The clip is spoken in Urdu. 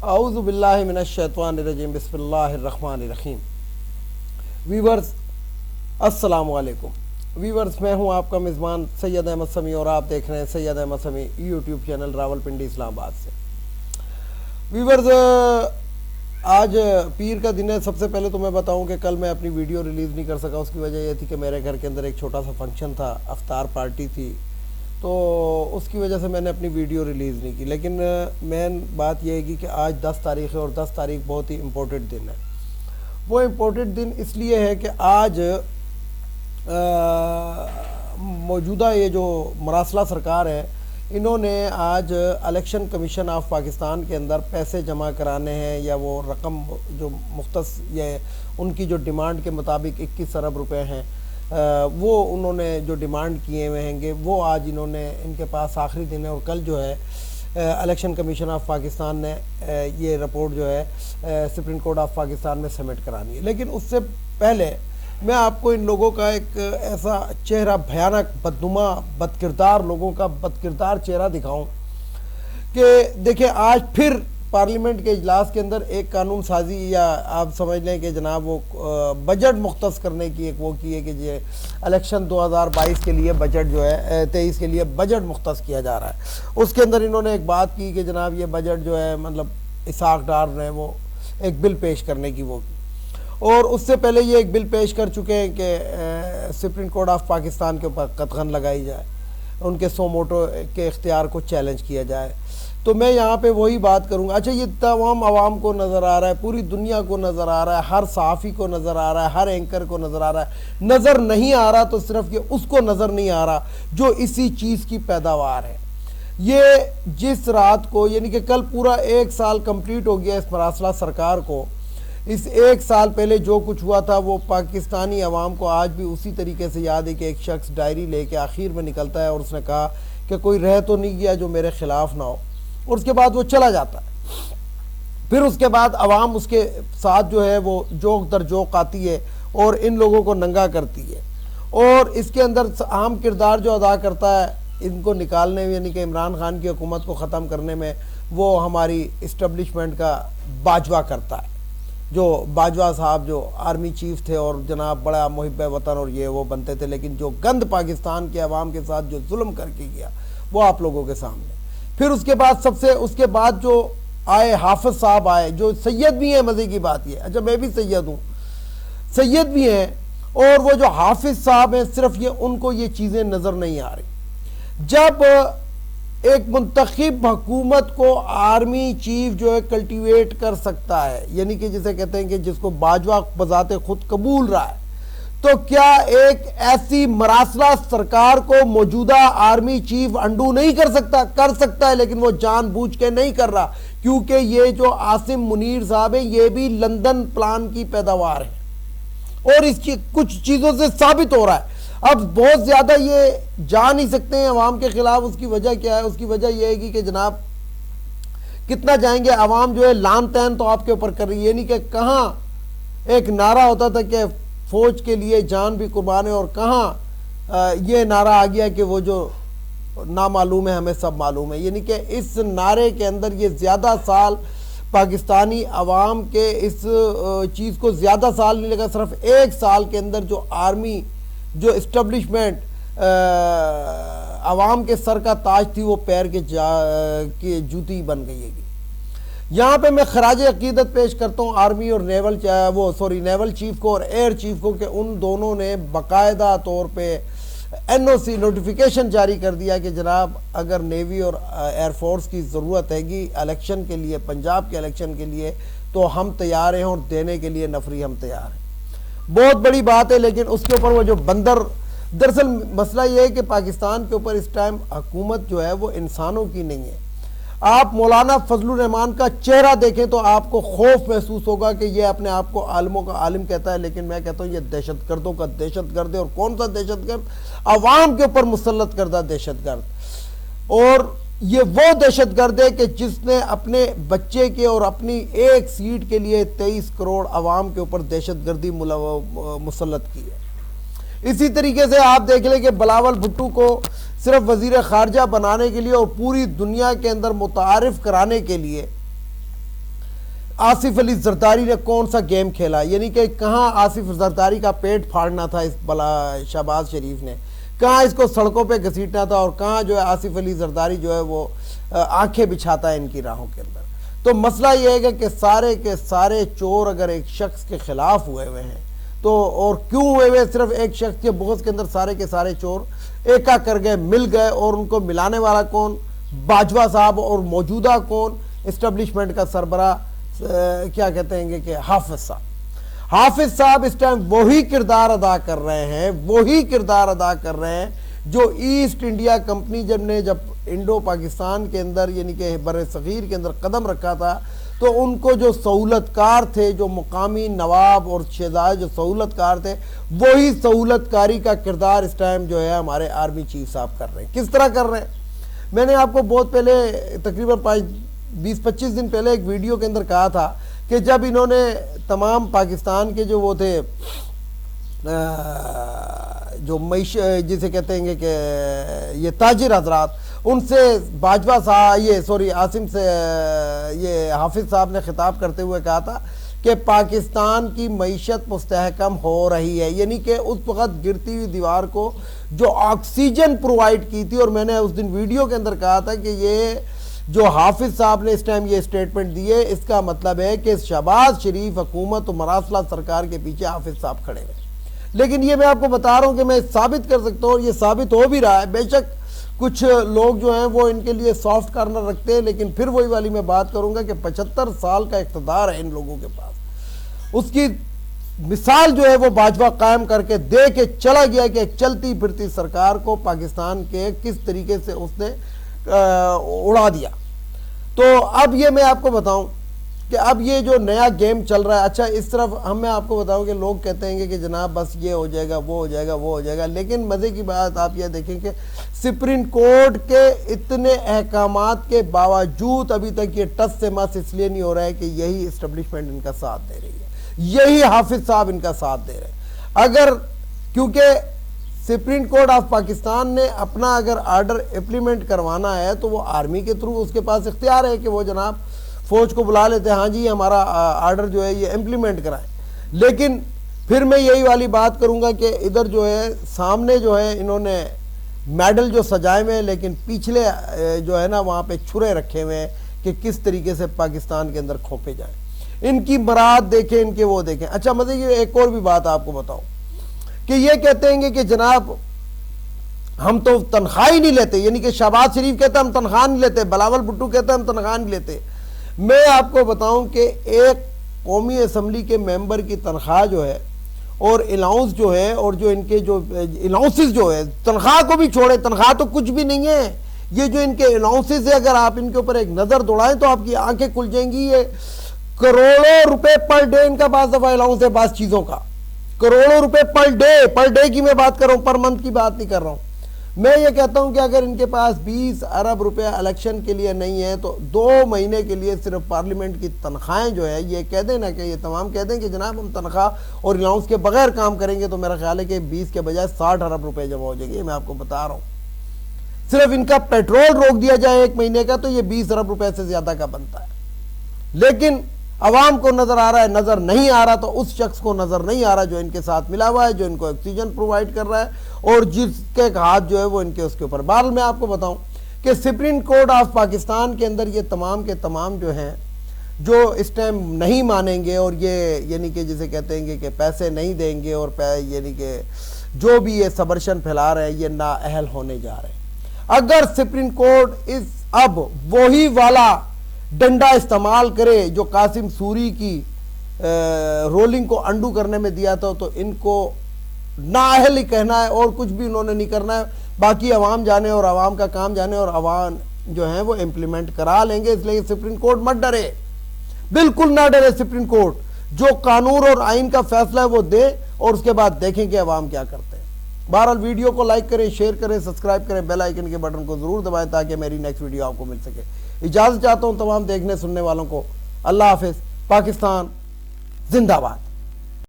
اعوذ باللہ من الشیطان الرجیم بسم اللہ الرحمن الرحیم۔ ویورز السلام علیکم۔ ویورز میں ہوں آپ کا میزبان سید احمد سمیع اور آپ دیکھ رہے ہیں سید احمد سمیع یوٹیوب چینل راولپنڈی اسلام آباد سے۔ ویورز آج پیر کا دن ہے۔ سب سے پہلے تو میں بتاؤں کہ کل میں اپنی ویڈیو ریلیز نہیں کر سکا۔ اس کی وجہ یہ تھی کہ میرے گھر کے اندر ایک چھوٹا سا فنکشن تھا، افطار پارٹی تھی، تو اس کی وجہ سے میں نے اپنی ویڈیو ریلیز نہیں کی۔ لیکن مین بات یہ ہے کہ آج 10 تاریخ ہے اور 10 تاریخ بہت ہی امپورٹنٹ دن ہے۔ وہ امپورٹنٹ دن اس لیے ہے کہ آج موجودہ یہ جو مراسلہ سرکار ہے، انہوں نے آج الیکشن کمیشن آف پاکستان کے اندر پیسے جمع کرانے ہیں، یا وہ رقم جو مختص یہ ان کی جو ڈیمانڈ کے مطابق 21 ارب روپے ہیں، وہ انہوں نے جو ڈیمانڈ کیے ہوئے ہیں گے، وہ آج انہوں نے ان کے پاس آخری دن ہے، اور کل جو ہے الیکشن کمیشن آف پاکستان نے یہ رپورٹ جو ہے سپریم کورٹ آف پاکستان میں سبمٹ کرانی ہے۔ لیکن اس سے پہلے میں آپ کو ان لوگوں کا ایک ایسا چہرہ، بھیانک بدنما بد کردار لوگوں کا بد کردار چہرہ دکھاؤں کہ دیکھیں آج پھر پارلیمنٹ کے اجلاس کے اندر ایک قانون سازی، یا آپ سمجھ لیں کہ جناب وہ بجٹ مختص کرنے کی ایک وہ کی ہے کہ یہ الیکشن 2022 کے لیے بجٹ جو ہے 23 کے لیے بجٹ مختص کیا جا رہا ہے۔ اس کے اندر انہوں نے ایک بات کی کہ جناب یہ بجٹ جو ہے مطلب اسحاق ڈار نے وہ ایک بل پیش کرنے کی وہ کی، اور اس سے پہلے یہ ایک بل پیش کر چکے ہیں کہ سپریم کورٹ آف پاکستان کے اوپر قدغن لگائی جائے، ان کے سو موٹو کے اختیار کو چیلنج کیا جائے۔ تو میں یہاں پہ وہی بات کروں گا۔ اچھا، یہ تمام عوام کو نظر آ رہا ہے، پوری دنیا کو نظر آ رہا ہے، ہر صحافی کو نظر آ رہا ہے، ہر اینکر کو نظر آ رہا ہے۔ نظر نہیں آ رہا تو صرف یہ اس کو نظر نہیں آ رہا جو اسی چیز کی پیداوار ہے۔ یہ جس رات کو، یعنی کہ کل پورا 1 سال کمپلیٹ ہو گیا اس مراسلہ سرکار کو۔ اس 1 سال پہلے جو کچھ ہوا تھا وہ پاکستانی عوام کو آج بھی اسی طریقے سے یاد ہے کہ ایک شخص ڈائری لے کے آخر میں نکلتا ہے اور اس نے کہا کہ کوئی رہ تو نہیں گیا جو میرے خلاف نہ ہو، اور اس کے بعد وہ چلا جاتا ہے۔ پھر اس کے بعد عوام اس کے ساتھ جو ہے وہ جوک در جوک آتی ہے اور ان لوگوں کو ننگا کرتی ہے، اور اس کے اندر اہم کردار جو ادا کرتا ہے ان کو نکالنے میں، یعنی کہ عمران خان کی حکومت کو ختم کرنے میں، وہ ہماری اسٹیبلشمنٹ کا باجوہ کرتا ہے۔ جو باجوہ صاحب جو آرمی چیف تھے اور جناب بڑا محب وطن اور یہ وہ بنتے تھے، لیکن جو گند پاکستان کے عوام کے ساتھ جو ظلم کر کے گیا وہ آپ لوگوں کے سامنے۔ پھر اس کے بعد جو آئے حافظ صاحب آئے، جو سید بھی ہیں۔ مزے کی بات یہ، اچھا میں بھی سید ہوں، سید بھی ہیں، اور وہ جو حافظ صاحب ہیں صرف یہ ان کو یہ چیزیں نظر نہیں آ رہی۔ جب ایک منتخب حکومت کو آرمی چیف جو ہے کلٹیویٹ کر سکتا ہے، یعنی کہ جسے کہتے ہیں کہ جس کو باجوہ بذات خود قبول رہا ہے، تو کیا ایک ایسی مراسلہ سرکار کو موجودہ آرمی چیف انڈو نہیں کر سکتا؟ کر سکتا ہے، لیکن وہ جان بوجھ کے نہیں کر رہا، کیونکہ یہ جو عاصم منیر صاحب ہیں یہ بھی لندن پلان کی پیداوار ہے، اور اس کی کچھ چیزوں سے ثابت ہو رہا ہے۔ اب بہت زیادہ یہ جا نہیں سکتے ہیں عوام کے خلاف۔ اس کی وجہ کیا ہے؟ اس کی وجہ یہ ہے کہ جناب کتنا جائیں گے؟ عوام جو ہے لان تین تو آپ کے اوپر کر رہی ہے، یعنی کہ کہاں ایک نعرہ ہوتا تھا کہ فوج کے لیے جان بھی قربان ہے، اور کہاں یہ نعرہ آ گیا کہ وہ جو نامعلوم ہے ہمیں سب معلوم ہے۔ یعنی کہ اس نعرے کے اندر یہ زیادہ سال پاکستانی عوام کے اس چیز کو زیادہ سال نہیں لگا، صرف 1 سال کے اندر جو آرمی جو اسٹیبلشمنٹ عوام کے سر کا تاج تھی وہ پیر کے جوتی بن گئی ہے۔ یہاں پہ میں خراج عقیدت پیش کرتا ہوں آرمی اور نیول چیف کو اور ایئر چیف کو، کہ ان دونوں نے باقاعدہ طور پہ NOC نوٹیفیکیشن جاری کر دیا کہ جناب اگر نیوی اور ایئر فورس کی ضرورت ہے گی الیکشن کے لیے، پنجاب کے الیکشن کے لیے، تو ہم تیار ہیں، اور دینے کے لیے نفری ہم تیار ہیں۔ بہت بڑی بات ہے، لیکن اس کے اوپر وہ جو بندر، دراصل مسئلہ یہ ہے کہ پاکستان کے اوپر اس ٹائم حکومت جو ہے وہ انسانوں کی نہیں ہے۔ آپ مولانا فضل الرحمان کا چہرہ دیکھیں تو آپ کو خوف محسوس ہوگا کہ یہ اپنے آپ کو عالموں کا عالم کہتا ہے، لیکن میں کہتا ہوں یہ دہشت گردوں کا دہشت گرد ہے۔ اور کون سا دہشت گرد؟ عوام کے اوپر مسلط کردہ دہشت گرد، اور یہ وہ دہشت گرد ہے کہ جس نے اپنے بچے کے اور اپنی ایک سیٹ کے لیے 23 کروڑ عوام کے اوپر دہشت گردی مسلط کی ہے۔ اسی طریقے سے آپ دیکھ لیں کہ بلاول بھٹو کو صرف وزیر خارجہ بنانے کے لیے اور پوری دنیا کے اندر متعارف کرانے کے لیے آصف علی زرداری نے کون سا گیم کھیلا، یعنی کہ کہاں آصف زرداری کا پیٹ پھاڑنا تھا اس شہباز شریف نے، کہاں اس کو سڑکوں پہ گھسیٹنا تھا، اور کہاں جو ہے آصف علی زرداری جو ہے وہ آنکھیں بچھاتا ہے ان کی راہوں کے اندر۔ تو مسئلہ یہ ہے کہ سارے کے سارے چور اگر ایک شخص کے خلاف ہوئے ہیں تو، اور کیوں ہوئے صرف ایک شخص کے بغض کے اندر سارے کے سارے چور ایکا کر گئے، مل گئے، اور ان کو ملانے والا کون؟ باجوہ صاحب، اور موجودہ کون؟ اسٹیبلشمنٹ کا سربراہ کیا کہتے ہیں کہ حافظ صاحب۔ حافظ صاحب اس ٹائم وہی کردار ادا کر رہے ہیں جو ایسٹ انڈیا کمپنی جب انڈو پاکستان کے اندر یعنی کہ بر صغیر کے اندر قدم رکھا تھا، تو ان کو جو سہولت کار تھے، جو مقامی نواب اور شہزاد جو سہولت کار تھے، وہی سہولت کاری کا کردار اس ٹائم جو ہے ہمارے آرمی چیف صاحب کر رہے ہیں۔ کس طرح کر رہے ہیں؟ میں نے آپ کو بہت پہلے تقریباً 20-25 دن پہلے ایک ویڈیو کے اندر کہا تھا کہ جب انہوں نے تمام پاکستان کے جو وہ تھے جو جسے کہتے ہیں کہ یہ تاجر حضرات، ان سے باجوہ صاحب عاصم سے یہ حافظ صاحب نے خطاب کرتے ہوئے کہا تھا کہ پاکستان کی معیشت مستحکم ہو رہی ہے، یعنی کہ اس وقت گرتی ہوئی دیوار کو جو آکسیجن پرووائڈ کی تھی، اور میں نے اس دن ویڈیو کے اندر کہا تھا کہ یہ جو حافظ صاحب نے اس ٹائم یہ سٹیٹمنٹ دیے، اس کا مطلب ہے کہ شہباز شریف حکومت و مراسلہ سرکار کے پیچھے حافظ صاحب کھڑے ہوئے۔ لیکن یہ میں آپ کو بتا رہا ہوں کہ میں ثابت کر سکتا ہوں، اور یہ ثابت ہو بھی رہا ہے۔ بے شک کچھ لوگ جو ہیں وہ ان کے لیے سافٹ کارنر رکھتے ہیں، لیکن پھر وہی والی میں بات کروں گا کہ 75 سال کا اقتدار ہے ان لوگوں کے پاس۔ اس کی مثال جو ہے وہ باجوہ قائم کر کے دے کے چلا گیا کہ ایک چلتی پھرتی سرکار کو پاکستان کے کس طریقے سے اس نے اڑا دیا۔ تو اب یہ میں آپ کو بتاؤں کہ اب یہ جو نیا گیم چل رہا ہے، اچھا اس طرف میں آپ کو بتاؤں کہ لوگ کہتے ہیں کہ جناب بس یہ ہو جائے گا، وہ ہو جائے گا، لیکن مزے کی بات آپ یہ دیکھیں کہ سپریم کورٹ کے اتنے احکامات کے باوجود ابھی تک یہ ٹس سے مس اس لیے نہیں ہو رہا ہے کہ یہی اسٹیبلشمنٹ ان کا ساتھ دے رہی ہے، یہی حافظ صاحب ان کا ساتھ دے رہے ہیں۔ اگر کیونکہ سپریم کورٹ آف پاکستان نے اپنا اگر آرڈر امپلیمنٹ کروانا ہے تو وہ آرمی کے تھرو اس کے پاس اختیار ہے کہ وہ جناب فوج کو بلا لیتے ہیں، ہاں جی ہمارا آرڈر جو ہے یہ امپلیمنٹ کرائیں۔ لیکن پھر میں یہی والی بات کروں گا کہ ادھر جو ہے سامنے جو ہے انہوں نے میڈل جو سجائے ہوئے ہیں، لیکن پیچھلے جو ہے نا وہاں پہ چھرے رکھے ہوئے ہیں کہ کس طریقے سے پاکستان کے اندر کھوپے جائیں۔ ان کی مراد دیکھیں، ان کے وہ دیکھیں۔ اچھا مزے کی ایک اور بھی بات آپ کو بتاؤں کہ یہ کہتے ہیں کہ جناب ہم تو تنخواہ ہی نہیں لیتے، یعنی کہ شہباز شریف کہتا ہے ہم تنخواہ نہیں لیتے، بلاول بھٹو کہتا ہے ہم تنخواہ نہیں لیتے۔ میں آپ کو بتاؤں کہ ایک قومی اسمبلی کے ممبر کی تنخواہ جو ہے اور الاؤنس جو ہے، اور جو ان کے جو الاؤنسز جو ہے، تنخواہ کو بھی چھوڑے، تنخواہ تو کچھ بھی نہیں ہے، یہ جو ان کے الاؤنسز ہے اگر آپ ان کے اوپر ایک نظر دوڑائیں تو آپ کی آنکھیں کھل جائیں گی۔ یہ کروڑوں روپے پر ڈے ان کا بعض دفعہ الاؤنس ہے بعض چیزوں کا، کروڑوں روپے پر ڈے کی میں بات کر رہا ہوں، پر منتھ کی بات نہیں کر رہا ہوں۔ میں یہ کہتا ہوں کہ اگر ان کے پاس 20 ارب روپے الیکشن کے لیے نہیں ہے تو 2 مہینے کے لیے صرف پارلیمنٹ کی تنخواہیں جو ہے یہ کہہ دیں نا کہ یہ تمام کہہ دیں کہ جناب ہم تنخواہ اور الاؤنس کے بغیر کام کریں گے، تو میرا خیال ہے کہ 20 کے بجائے 60 ارب روپے جمع ہو جائیں گے۔ یہ میں آپ کو بتا رہا ہوں، صرف ان کا پیٹرول روک دیا جائے 1 مہینے کا تو یہ 20 ارب روپے سے زیادہ کا بنتا ہے۔ لیکن عوام کو نظر آ رہا ہے، نظر نہیں آ رہا تو اس شخص کو نظر نہیں آ رہا جو ان کے ساتھ ملا ہوا ہے، جو ان کو آکسیجن پرووائڈ کر رہا ہے، اور جس کے ہاتھ جو ہے وہ ان کے اس کے اوپر۔ بہرحال میں آپ کو بتاؤں کہ سپریم کورٹ آف پاکستان کے اندر یہ تمام کے تمام جو ہیں جو اس ٹائم نہیں مانیں گے، اور یہ یعنی کہ جسے کہتے ہیں کہ پیسے نہیں دیں گے، اور یعنی کہ جو بھی یہ سبرشن پھیلا رہے ہیں یہ نااہل ہونے جا رہے ہیں۔ اگر سپریم کورٹ اب وہی والا ڈنڈا استعمال کرے جو قاسم سوری کی رولنگ کو انڈو کرنے میں دیا تھا، تو ان کو نااہل ہی کہنا ہے اور کچھ بھی انہوں نے نہیں کرنا ہے۔ باقی عوام جانے اور عوام کا کام جانے، اور عوام جو ہیں وہ امپلیمنٹ کرا لیں گے۔ اس لیے سپریم کورٹ مت ڈرے، بالکل نہ ڈرے سپریم کورٹ، جو قانون اور آئین کا فیصلہ ہے وہ دے، اور اس کے بعد دیکھیں کہ عوام کیا کرتے ہیں۔ بہرحال ویڈیو کو لائک کریں، شیئر کریں، سبسکرائب کریں، بیل آئیکن کے بٹن کو ضرور دبائیں تاکہ میری نیکسٹ ویڈیو آپ کو مل سکے۔ اجازت چاہتا ہوں تمام دیکھنے سننے والوں کو۔ اللہ حافظ۔ پاکستان زندہ باد۔